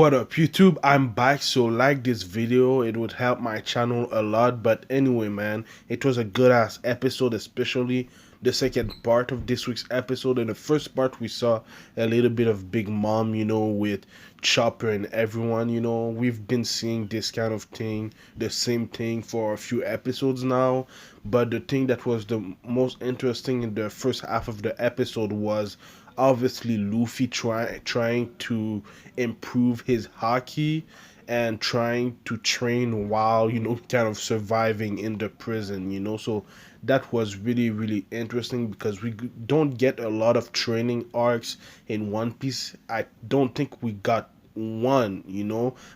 What up YouTube? I'm back, so like this video, it would help my channel a lot. But anyway, man, it was a good ass episode, especially the second part of this week's episode. In the first part we saw a little bit of Big Mom, with Chopper and everyone. We've been seeing this kind of thing, the same thing for a few episodes now. But the thing that was the most interesting in the first half of the episode was obviously Luffy trying to improve his hockey and trying to train while kind of surviving in the prison. So that was really interesting because we don't get a lot of training arcs in One Piece. I don't think we got one,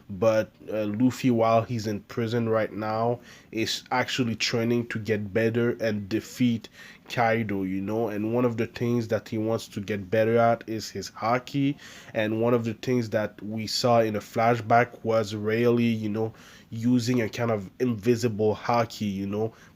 but Luffy, while he's in prison right now, is actually training to get better and defeat Kaido, and one of the things that he wants to get better at is his hockey. And one of the things that we saw in a flashback was really, using a kind of invisible hockey.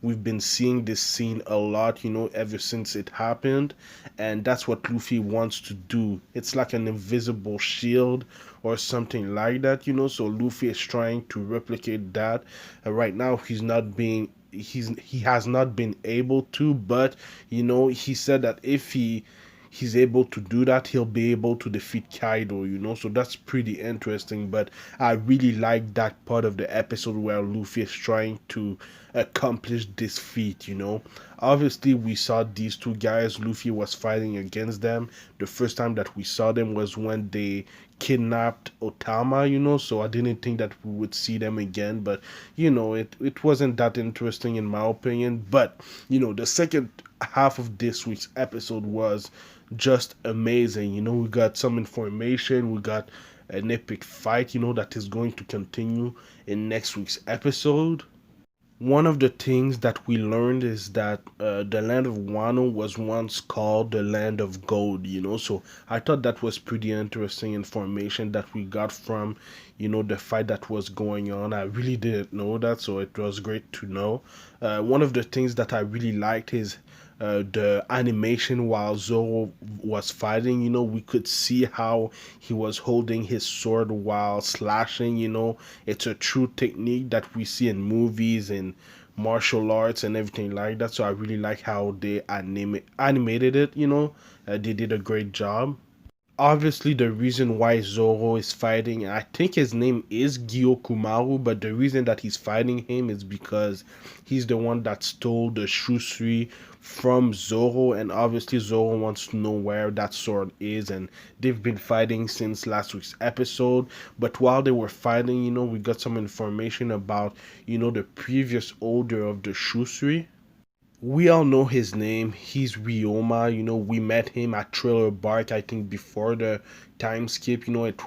We've been seeing this scene a lot, ever since it happened, and that's what Luffy wants to do. It's like an invisible shield or something like that, so Luffy is trying to replicate that. Right now he has not been able to, but he said that if he's able to do that, he'll be able to defeat Kaido, so that's pretty interesting. But I really like that part of the episode where Luffy is trying to accomplish this feat. Obviously we saw these two guys, Luffy was fighting against them. The first time that we saw them was when they kidnapped Otama, so I didn't think that we would see them again. But it wasn't that interesting in my opinion. But the second half of this week's episode was just amazing. We got some information, we got an epic fight, that is going to continue in next week's episode. One of the things that we learned is that the land of Wano was once called the land of gold, so I thought that was pretty interesting information that we got from, the fight that was going on. I really didn't know that, so it was great to know. One of the things that I really liked is the animation while Zoro was fighting. We could see how he was holding his sword while slashing. It's a true technique that we see in movies and martial arts and everything like that. So I really like how they animated it. They did a great job. Obviously, the reason why Zoro is fighting, I think his name is Kumaru, but the reason that he's fighting him is because he's the one that stole the Shusui from Zoro, and obviously Zoro wants to know where that sword is, and they've been fighting since last week's episode. But while they were fighting, we got some information about, the previous owner of the Shusui. We all know his name. He's Ryoma. We met him at Trailer Bark, I think, before the time skip. It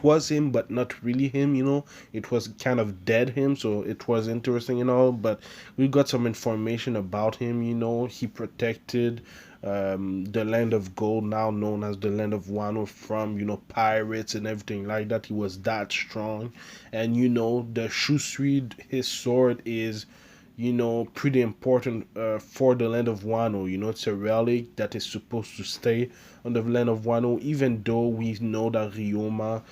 was him, but not really him. It was kind of dead him, so it was interesting and all. But we got some information about him. He protected the land of gold, now known as the land of Wano, from pirates and everything like that. He was that strong, and the Shusui, his sword is pretty important for the land of Wano. It's a relic that is supposed to stay on the land of Wano, even though we know that Ryoma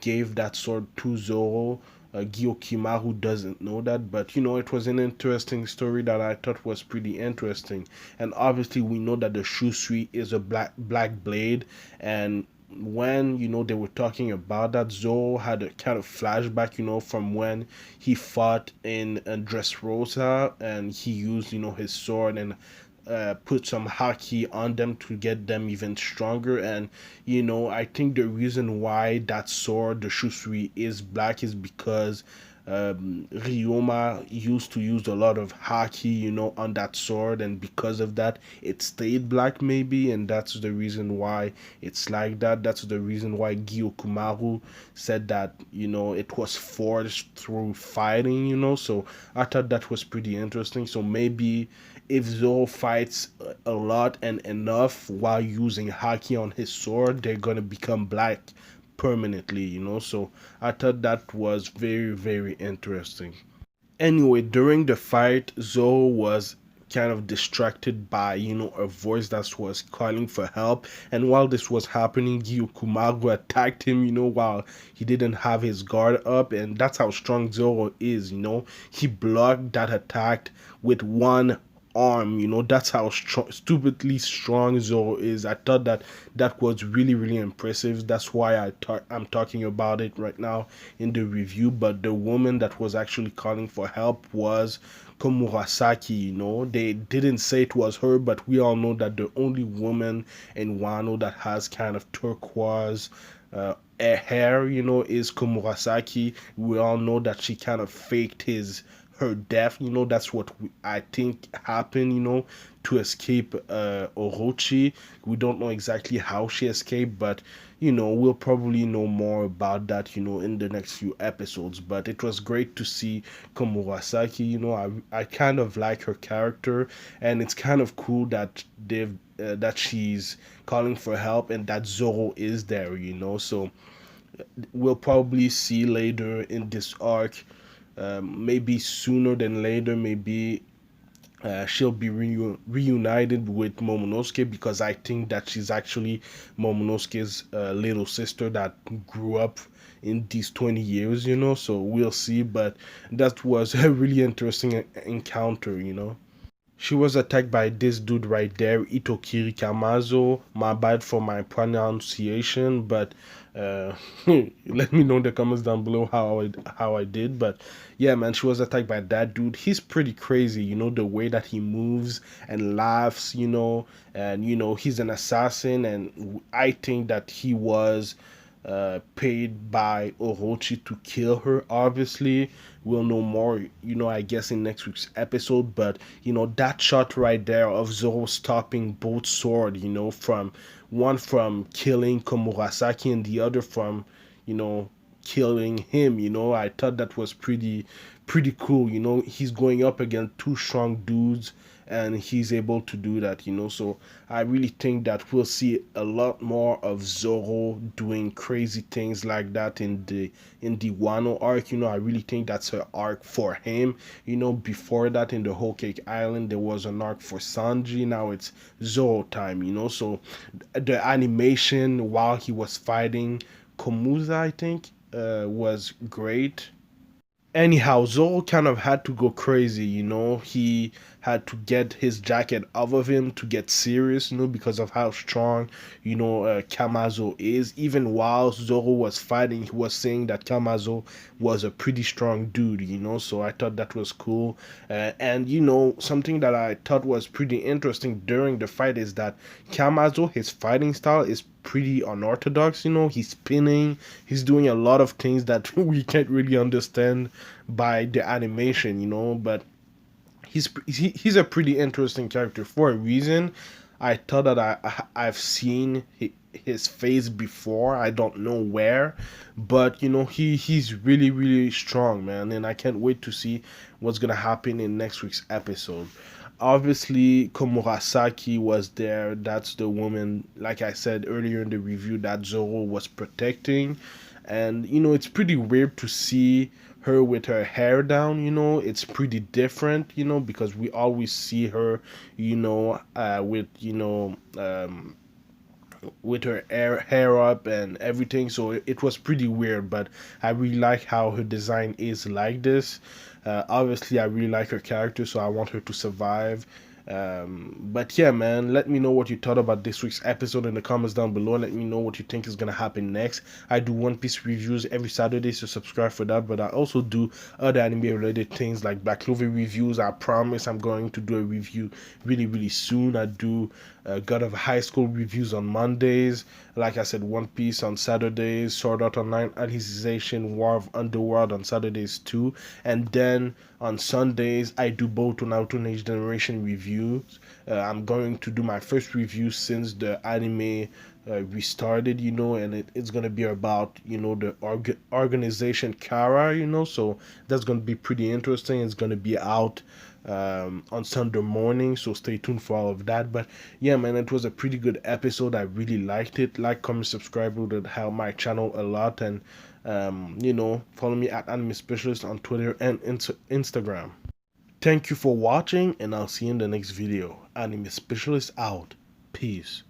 gave that sword to Zoro. Gyokima, doesn't know that, but it was an interesting story that I thought was pretty interesting. And obviously we know that the Shusui is a black blade, and when they were talking about that, Zoro had a kind of flashback, from when he fought in Dressrosa, and he used his sword and put some haki on them to get them even stronger. And I think the reason why that sword, the Shusui, is black is because Ryoma used to use a lot of haki, on that sword, and because of that, it stayed black maybe, and that's the reason why it's like that. That's the reason why Gyokuma said that it was forged through fighting. So I thought that was pretty interesting. So maybe if Zoro fights a lot and enough while using haki on his sword, they're gonna become black permanently. So I thought that was very interesting. Anyway, during the fight, Zoro was kind of distracted by a voice that was calling for help. And while this was happening, Kumago attacked him, while he didn't have his guard up. And that's how strong Zoro is. He blocked that attack with one arm. That's how stupidly strong Zoro is. I thought that was really, really impressive. That's why I'm talking about it right now in the review. But the woman that was actually calling for help was Komurasaki. They didn't say it was her, but we all know that the only woman in Wano that has kind of turquoise hair, is Komurasaki. We all know that she kind of faked her death. That's what I think happened, to escape Orochi. We don't know exactly how she escaped, but we'll probably know more about that, in the next few episodes. But it was great to see Komurasaki. I kind of like her character, and it's kind of cool that that she's calling for help and that Zoro is there. So we'll probably see later in this arc, maybe sooner than later, maybe she'll be reunited with Momonosuke, because I think that she's actually Momonosuke's little sister that grew up in these 20 years, so we'll see. But that was a really interesting encounter. She was attacked by this dude right there, Itokiri Kamazo. My bad for my pronunciation, but let me know in the comments down below how I did. But yeah, man, she was attacked by that dude. He's pretty crazy, the way that he moves and laughs, and he's an assassin, and I think that he was paid by Orochi to kill her. Obviously, we'll know more, I guess in next week's episode. But that shot right there of Zoro stopping both sword, from one from killing Komurasaki and the other from, killing him. I thought that was pretty cool. He's going up against two strong dudes, and he's able to do that. So I really think that we'll see a lot more of Zoro doing crazy things like that in the Wano arc. I really think that's an arc for him. Before that, in the Whole Cake Island, there was an arc for Sanji. Now it's Zoro time. So the animation while he was fighting Komuza, I think, was great. Anyhow, Zoro kind of had to go crazy. He had to get his jacket off of him to get serious, because of how strong, Kamazo is. Even while Zoro was fighting, he was saying that Kamazo was a pretty strong dude, so I thought that was cool. And something that I thought was pretty interesting during the fight is that Kamazo, his fighting style is pretty unorthodox. He's spinning, he's doing a lot of things that we can't really understand by the animation, but he's a pretty interesting character for a reason. I thought that I've seen his face before. I don't know where, but he's really, really strong, man, and I can't wait to see what's gonna happen in next week's episode. Obviously, Komurasaki was there. That's the woman, like I said earlier in the review, that Zoro was protecting. And it's pretty weird to see her with her hair down. It's pretty different, because we always see her, with her hair up and everything. So it was pretty weird, but I really like how her design is like this. Obviously, I really like her character, so I want her to survive. But yeah, man, let me know what you thought about this week's episode in the comments down below. Let me know what you think is gonna happen next. I do One Piece reviews every Saturday, so subscribe for that. But I also do other anime related things like Black Clover reviews. I promise I'm going to do a review really, really soon. I do God of High School reviews on Mondays. Like I said, One Piece on Saturdays, Sword Art Online Alicization, War of Underworld on Saturdays too. And then on Sundays, I do both Naruto Age Generation reviews. I'm going to do my first review since the anime restarted, and it's going to be about, the organization Kara, so that's going to be pretty interesting. It's going to be out on Sunday morning, so stay tuned for all of that. But yeah, man, it was a pretty good episode. I really liked it. Like, comment, subscribe would help my channel a lot. And follow me at Anime Specialist on Twitter and Instagram. Thank you for watching, and I'll see you in the next video. Anime Specialist out. Peace.